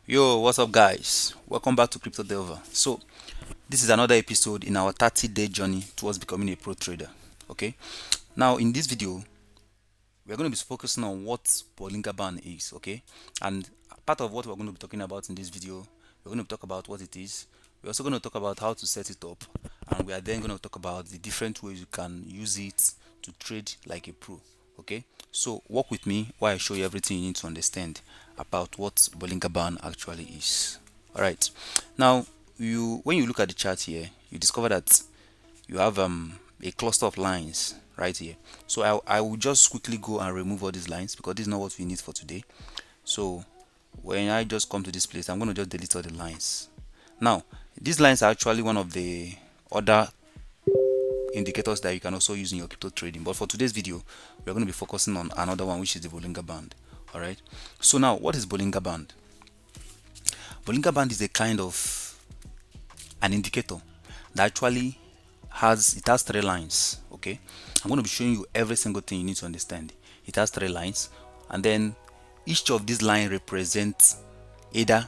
Yo, what's up, guys? Welcome back to Crypto Delver. So, this is another episode in our 30-day journey towards becoming a pro trader. Okay, now in this video, we're going to be focusing on what Bollinger Band is. Okay, and part of what we're going to be talking about in this video, we're going to talk about what it is. We're also going to talk about how to set it up, and we are then going to talk about the different ways you can use it to trade like a pro. Okay, so work with me while I show you everything you need to understand about what Bollinger Band actually is. All right, now when you look at the chart here, you discover that you have a cluster of lines right here. So I will just quickly go and remove all these lines because this is not what we need for today. So when I just come to this place, I'm going to just delete all the lines. Now these lines are actually one of the other indicators that you can also use in your crypto trading, but for today's video we're going to be focusing on another one, which is the Bollinger Band. All right, so now what is Bollinger Band? Bollinger Band is a kind of an indicator that actually has three lines. Okay, I'm going to be showing you every single thing you need to understand. It has three lines, and then each of these lines represents either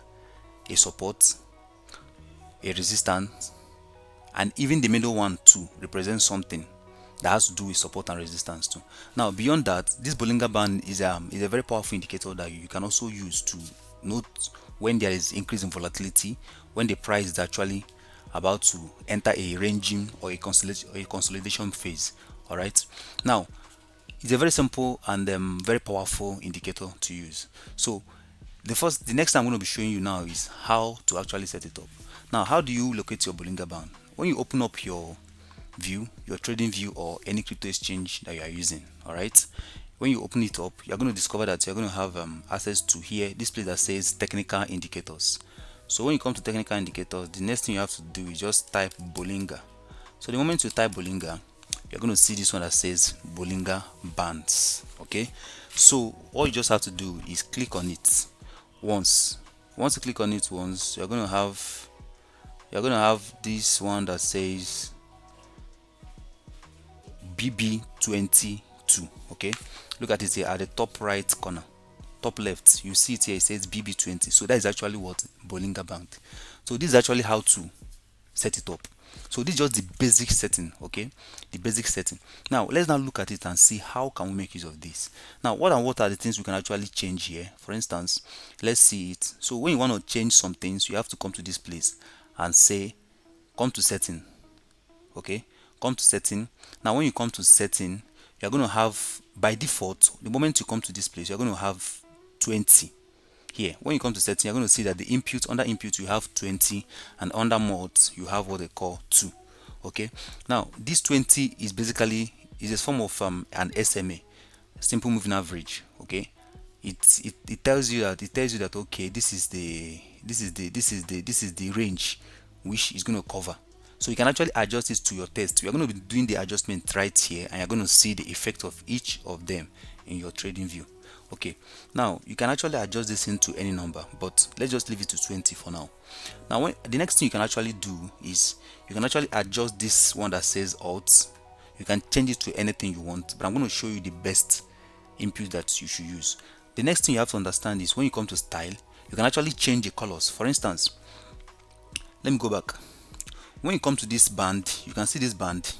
a support, a resistance, and even the middle one too represents something that has to do with support and resistance too. Now beyond that, this Bollinger Band is a very powerful indicator that you can also use to note when there is increase in volatility, when the price is actually about to enter a ranging or a consolidation phase. All right, now it's a very simple and very powerful indicator to use. So the next thing I'm going to be showing you now is how to actually set it up. Now, how do you locate your Bollinger Band? When you open up your view, your trading view, or any crypto exchange that you are using, all right, when you open it up, you're going to discover that you're going to have access to here this place that says technical indicators. So when you come to technical indicators, the next thing you have to do is just type Bollinger. So the moment you type Bollinger, you're going to see this one that says Bollinger Bands. Okay, so all you just have to do is click on it once. Once you click on it once, you're going to have this one that says BB22. Okay, look at it here at the top right corner, top left, you see it here, it says BB20. So that is actually what Bollinger Band. So this is actually how to set it up. So this is just the basic setting. Okay, the basic setting. Now let's now look at it and see how can we make use of this. Now what are the things we can actually change here? For instance, let's see it. So when you want to change some things, you have to come to this place and say come to setting. Okay, come to setting. Now when you come to setting, you're going to have, by default, the moment you come to this place, you're going to have 20 here. When you come to setting, you're going to see that the input, under input you have 20, and under modes you have what they call 2. Okay, now this 20 is basically is a form of an SMA, simple moving average. Okay, it tells you that okay, this is the range which is going to cover. So you can actually adjust it to your test. You're going to be doing the adjustment right here, and you're going to see the effect of each of them in your trading view. Okay, now you can actually adjust this into any number, but let's just leave it to 20 for now. Now the next thing you can actually do is you can actually adjust this one that says alt. You can change it to anything you want, but I'm going to show you the best input that you should use. The next thing you have to understand is when you come to style, you can actually change the colors. For instance, let me go back. When you come to this band, you can see this band.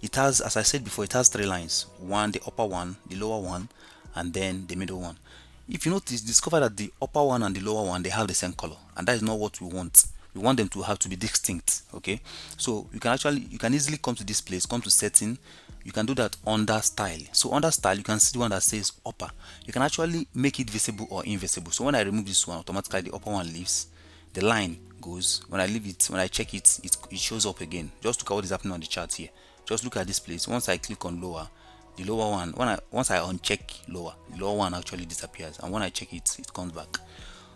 It has, as I said before, it has three lines: one, the upper one, the lower one, and then the middle one. If you notice, discover that the upper one and the lower one, they have the same color, and that is not what we want. We want them to have to be distinct. Okay, so you can easily come to this place, come to setting. You can do that under style. So under style, you can see the one that says upper. You can actually make it visible or invisible. So when I remove this one, automatically the upper one leaves, the line goes. When I leave it, when I check it, it shows up again. Just look at what is happening on the chart here. Just look at this place. Once I click on lower, the lower one, once I uncheck lower, the lower one actually disappears, and when I check it, it comes back.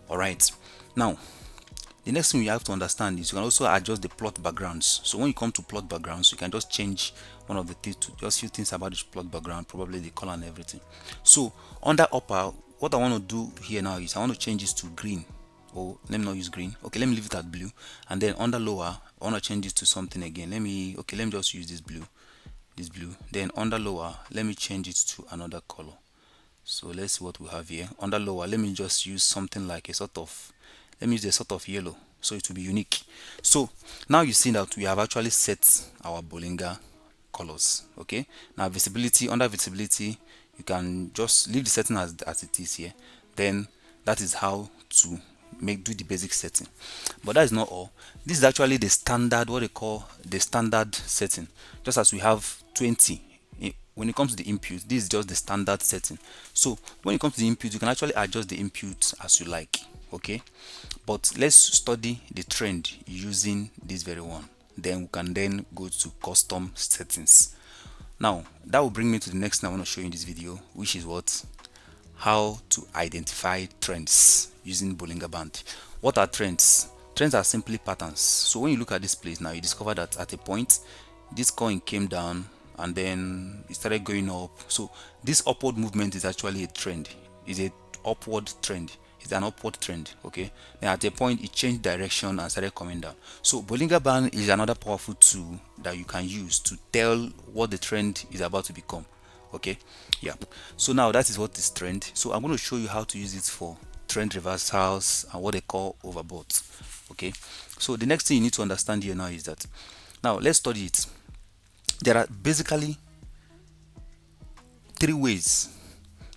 All right, now the next thing you have to understand is you can also adjust the plot backgrounds. So when you come to plot backgrounds, you can just change one of the things, to just few things about this plot background, probably the color and everything. So under upper, what I want to do here now is I want to change this to green. Oh, let me not use green. Okay, let me leave it at blue. And then under lower, I want to change this to something again. Let me just use this blue. Then under lower, let me change it to another color. So let's see what we have here. Under lower, let me just use something like a sort of Let me use a sort of yellow so it will be unique. So now you see that we have actually set our Bollinger colors. Okay, now visibility, under visibility you can just leave the setting as it is here. Then that is how to do the basic setting. But that is not all. This is actually the standard, what they call the standard setting. Just as we have 20 when it comes to the input, this is just the standard setting. So when it comes to the input, you can actually adjust the input as you like. Okay, but let's study the trend using this very one, then we can then go to custom settings. Now that will bring me to the next thing I want to show you in this video, which is how to identify trends using Bollinger Band. What are trends? Trends are simply patterns. So when you look at this place now, you discover that at a point this coin came down and then it started going up. So this upward movement is actually a trend. It's a upward trend. It's an upward trend. Okay, then at a point it changed direction and started coming down. So Bollinger Band is another powerful tool that you can use to tell what the trend is about to become. Okay, yeah, so now that is what is trend. So I'm going to show you how to use it for trend reversals and what they call overbought. Okay, so the next thing you need to understand here now is that, now let's study it. There are basically three ways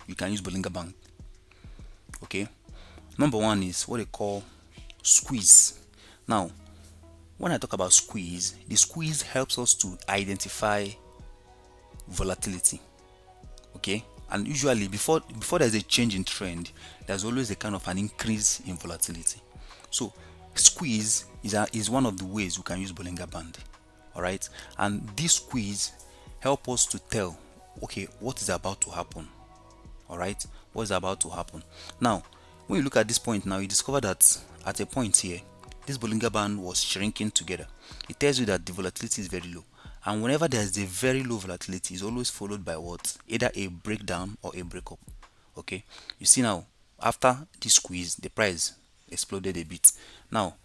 you can use Bollinger Band. Okay, number one is what they call squeeze. Now when I talk about squeeze, the squeeze helps us to identify volatility. Okay, and usually before there's a change in trend, there's always a kind of an increase in volatility. So squeeze is one of the ways we can use Bollinger Band. All right, and this squeeze help us to tell, okay, what is about to happen. All right, what is about to happen. Now when you look at this point now, you discover that at a point here this Bollinger Band was shrinking together. It tells you that the volatility is very low, and whenever there is a very low volatility, is always followed by what? Either a breakdown or a breakup. Okay, you see now after this squeeze the price exploded a bit. Now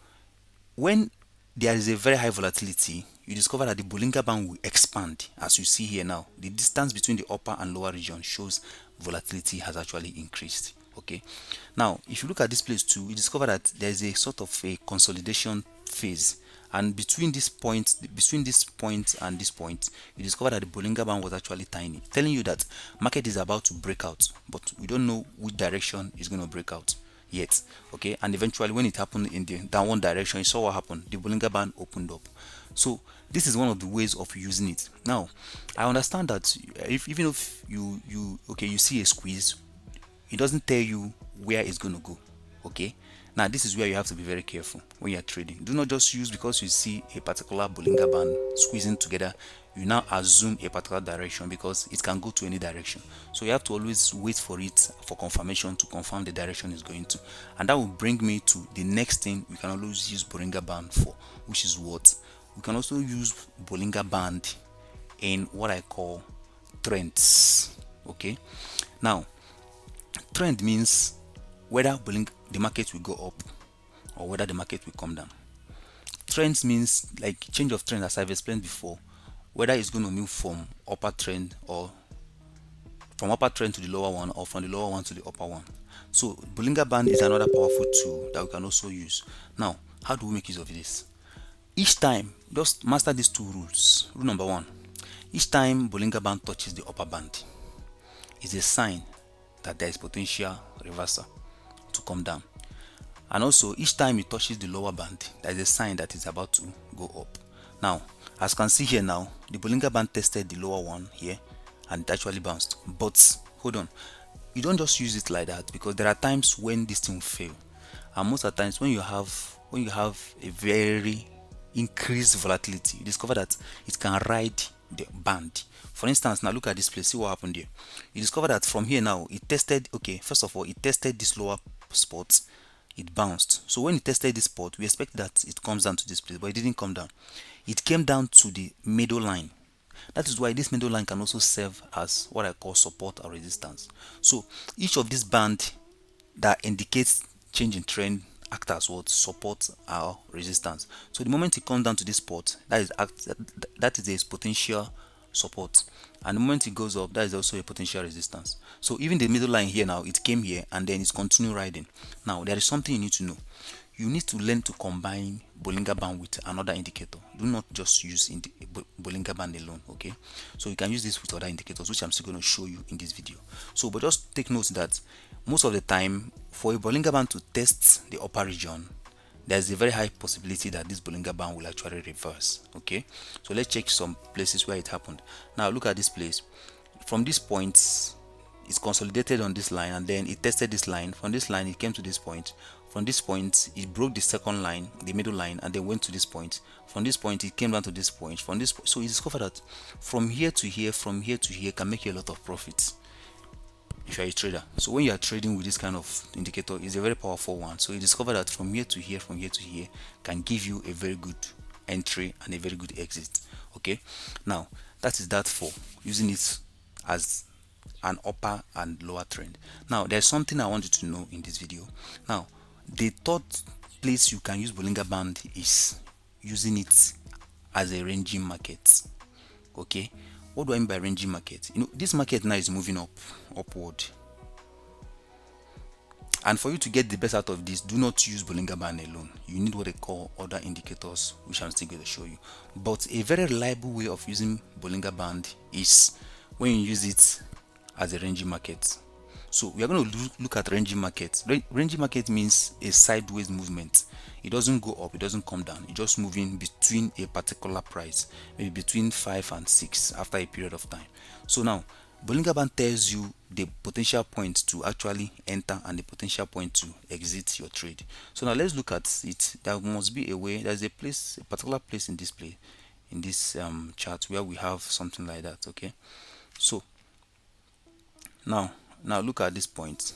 when there is a very high volatility, you discover that the Bollinger Band will expand. As you see here now, the distance between the upper and lower region shows volatility has actually increased. Okay, now if you look at this place too, you discover that there is a sort of a consolidation phase, and between this point and this point, you discover that the Bollinger Band was actually tiny, telling you that market is about to break out, but we don't know which direction is going to break out yet. Okay, and eventually when it happened in the downward direction, you saw what happened. The Bollinger Band opened up. So this is one of the ways of using it. Now I understand that even if you see a squeeze, it doesn't tell you where it's going to go. Okay, now this is where you have to be very careful when you're trading. Do not just use because you see a particular Bollinger Band squeezing together, you now assume a particular direction, because it can go to any direction. So you have to always wait for it for confirmation to confirm the direction is going to. And that will bring me to the next thing we can always use Bollinger Band for, which is what we can also use Bollinger Band in what I call trends. Okay, now trend means whether the market will go up or whether the market will come down. Trends means like change of trend, as I've explained before, whether it's going to move from upper trend or from upper trend to the lower one, or from the lower one to the upper one. So Bollinger Band is another powerful tool that we can also use. Now how do we make use of this? Each time, just master these two rules. Rule number one: each time Bollinger Band touches the upper band, is a sign that there is potential reversal to come down. And also each time it touches the lower band, there is a sign that it's about to go up. Now as you can see here now, the Bollinger Band tested the lower one here and it actually bounced. But hold on, you don't just use it like that, because there are times when this thing will fail, and most of the times when you have a very increased volatility, you discover that it can ride the band. For instance, now look at this place, see what happened here. You discover that from here now it tested, okay, first of all it tested this lower spot, it bounced. So when it tested this spot, we expect that it comes down to this place, but it didn't come down. It came down to the middle line. That is why this middle line can also serve as what I call support or resistance. So each of these band that indicates change in trend act as what? Support or resistance. So the moment it comes down to this spot, that is a potential support, and the moment it goes up, that is also a potential resistance. So even the middle line here now, it came here and then it's continued riding. Now there is something you need to know. You need to learn to combine Bollinger Band with another indicator. Do not just use Bollinger Band alone, okay? So you can use this with other indicators, which I'm still going to show you in this video. So but just take note that most of the time, for a Bollinger Band to test the upper region, there's a very high possibility that this Bollinger Band will actually reverse, okay? So let's check some places where it happened. Now look at this place. From this point, it's consolidated on this line, and then it tested this line. From this line, it came to this point. From this point, it broke the second line, the middle line, and then went to this point. From this point, it came down to this point. From this point, so you discover that from here to here, from here to here, can make you a lot of profits if you're a trader. So when you are trading with this kind of indicator, it's a very powerful one. So you discover that from here to here, from here to here, can give you a very good entry and a very good exit. Okay, now that is that for using it as an upper and lower trend. Now there's something I want you to know in this video. Now the third place you can use Bollinger Band is using it as a ranging market. Okay, what do I mean by ranging market? You know, this market now is moving upward, and for you to get the best out of this, do not use Bollinger Band alone. You need what they call other indicators, which I'm still going to show you. But a very reliable way of using Bollinger Band is when you use it as a ranging market. So we are going to look at ranging market. Ranging market means a sideways movement. It doesn't go up, it doesn't come down. It's just moving between a particular price, maybe between 5 and 6 after a period of time. So now Bollinger Band tells you the potential point to actually enter and the potential point to exit your trade. So now let's look at it. There must be a way. There's a place, a particular place in this chart where we have something like that. Okay, so now look at this point.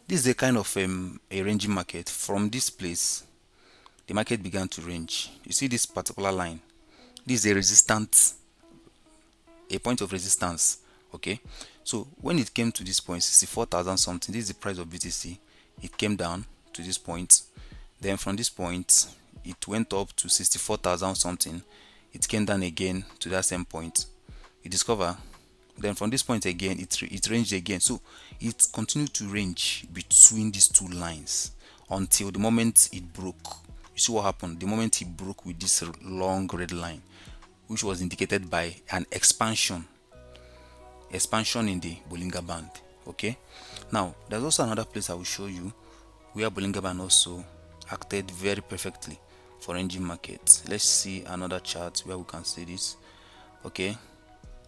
This is a kind of a ranging market. From this place, the market began to range. You see this particular line. This is a resistance, a point of resistance. Okay, so when it came to this point, 64,000 something, this is the price of BTC. It came down to this point. Then from this point, it went up to 64,000 something. It came down again to that same point. You discover. Then from this point again, it ranged again. So it continued to range between these two lines until the moment it broke. You see what happened? The moment it broke with this long red line, which was indicated by an expansion in the Bollinger Band. Okay, now there's also another place I will show you where Bollinger Band also acted very perfectly for ranging markets. Let's see another chart where we can see this. Okay,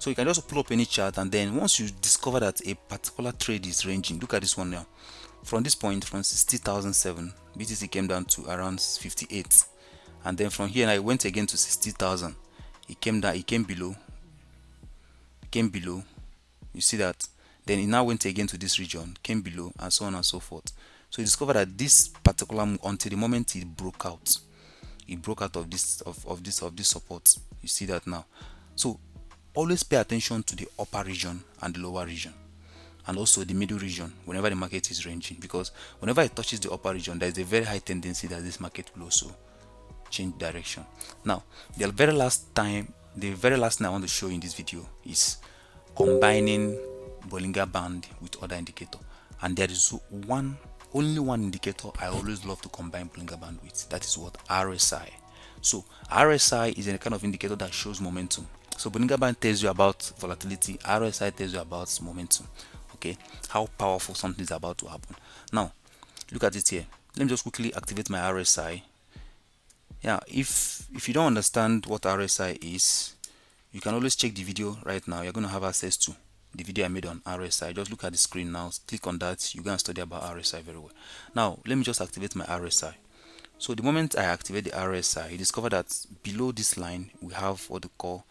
so you can just pull up any chart, and then once you discover that a particular trade is ranging, look at this one now. From this point, from 60,007, BTC came down to around 58, and then from here I went again to 60,000. It came down, it came below. You see that? Then it now went again to this region, came below, and so on and so forth. So you discover that this particular until the moment it broke out, of this support. You see that now. So always pay attention to the upper region and the lower region, and also the middle region whenever the market is ranging, because whenever it touches the upper region, there is a very high tendency that this market will also change direction. Now the very last thing I want to show you in this video is combining Bollinger Band with other indicator, and there is only one indicator I always love to combine Bollinger Band with. That is what? RSI. So RSI is a kind of indicator that shows momentum. So Bollinger Band tells you about volatility, RSI tells you about momentum. Okay, how powerful something is about to happen. Now look at it here. Let me just quickly activate my RSI. Yeah, if you don't understand what RSI is, you can always check the video right now. You're going to have access to the video I made on RSI. Just look at the screen now, click on that. You're going to study about RSI very well. Now let me just activate my RSI. So the moment I activate the RSI, you discover that below this line we have what they call,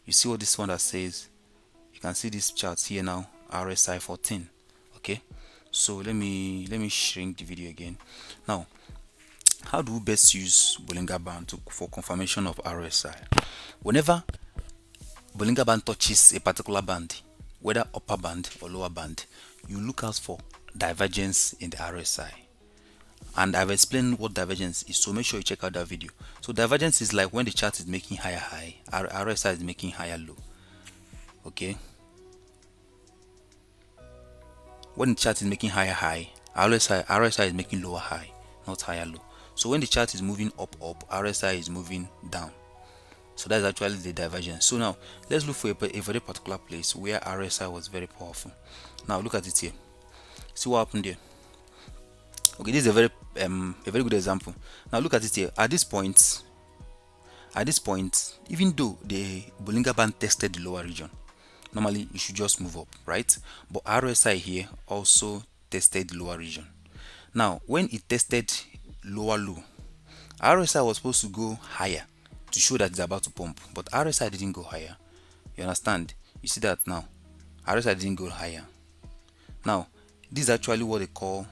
you see what this one that says, you can see this chart here now, RSI 14. Okay, so let me shrink the video again. Now how do we best use Bollinger Band for confirmation of RSI? Whenever Bollinger Band touches a particular band, whether upper band or lower band, you look out for divergence in the RSI. And I've explained what divergence is, so make sure you check out that video. So divergence is like when the chart is making higher high, RSI is making higher low. Okay, when the chart is making higher high, RSI is making lower high, not higher low. So when the chart is moving up, RSI is moving down. So that's actually the divergence. So now let's look for a very particular place where RSI was very powerful. Now look at it here. See what happened there. Okay, this is a very good example. Now look at it here. At this point, even though the Bollinger Band tested the lower region, normally you should just move up, right? But RSI here also tested the lower region. Now when it tested lower low, RSI was supposed to go higher to show that it's about to pump, but RSI didn't go higher. You understand? You see that now? RSI didn't go higher. Now this is actually what they call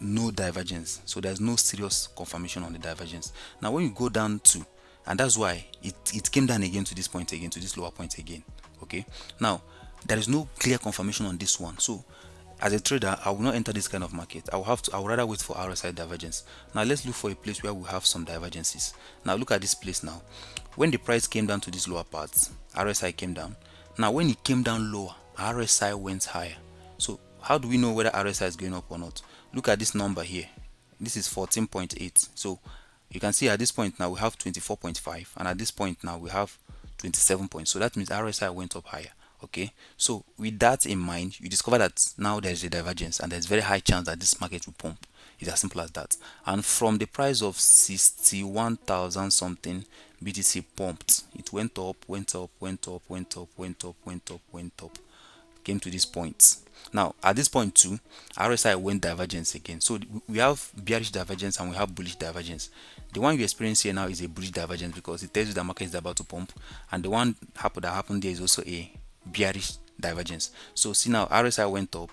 no divergence. So there's no serious confirmation on the divergence. Now when you go down to, and that's why it came down again to this point again, to this lower point again. Okay, now there is no clear confirmation on this one. So as a trader, I will not enter this kind of market. I will rather wait for RSI divergence. Now let's look for a place where we have some divergences. Now look at this place now. When the price came down to this lower parts, RSI came down. Now when it came down lower, RSI went higher. So how do we know whether RSI is going up or not? Look at this number here. This is 14.8. So you can see at this point now we have 24.5, and at this point now we have 27 points. So that means RSI went up higher. Okay, so with that in mind, you discover that now there's a divergence and there's very high chance that this market will pump. It's as simple as that. And from the price of 61,000 something, BTC pumped. It went up, went up, went up, went up, went up, went up, went up, came to this point. Now at this point too, RSI went divergence again. So we have bearish divergence and we have bullish divergence. The one you experience here now is a bullish divergence because it tells you the market is about to pump, and the one that happened there is also a bearish divergence. So see now RSI went up,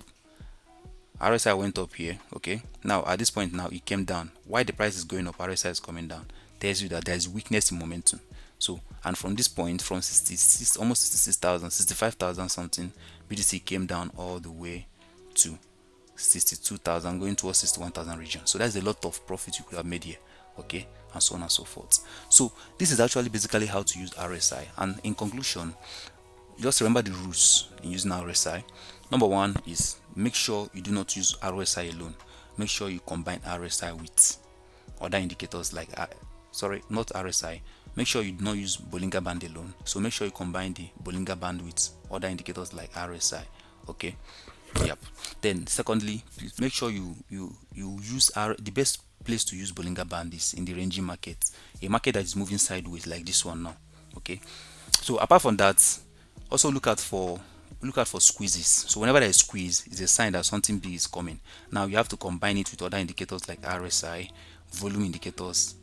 RSI went up here. Okay, now at this point now it came down. Why the price is going up, RSI is coming down, tells you that there is weakness in momentum. So, and from this point, from 66, almost 66,000, 65,000 something, BTC came down all the way to 62,000, going towards 61,000 region. So that's a lot of profit you could have made here. Okay, and so on and so forth. So this is actually basically how to use RSI. And in conclusion, just remember the rules in using RSI. Number one is make sure you do not use RSI alone. Make sure you combine RSI with other indicators like not RSI. Make sure you do not use Bollinger Band alone. So make sure you combine the Bollinger Band with other indicators like RSI. Okay. Yep. Then secondly, please make sure you use the best place to use Bollinger Band is in the ranging market, a market that is moving sideways like this one now. Okay. So apart from that, also look out for squeezes. So whenever there is squeeze, it's a sign that something big is coming. Now you have to combine it with other indicators like RSI, volume indicators,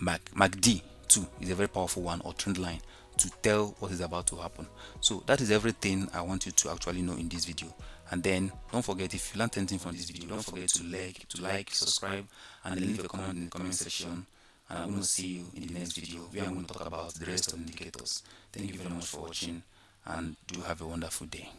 MACD too is a very powerful one, or trend line, to tell what is about to happen. So that is everything I want you to actually know in this video. And then don't forget, if you learned anything from this video, don't forget to like, subscribe, and leave a comment in the comment section. And I'm going to see you in the next video where I'm going to talk about the rest of the indicators. Thank you very much for watching, and do have a wonderful day.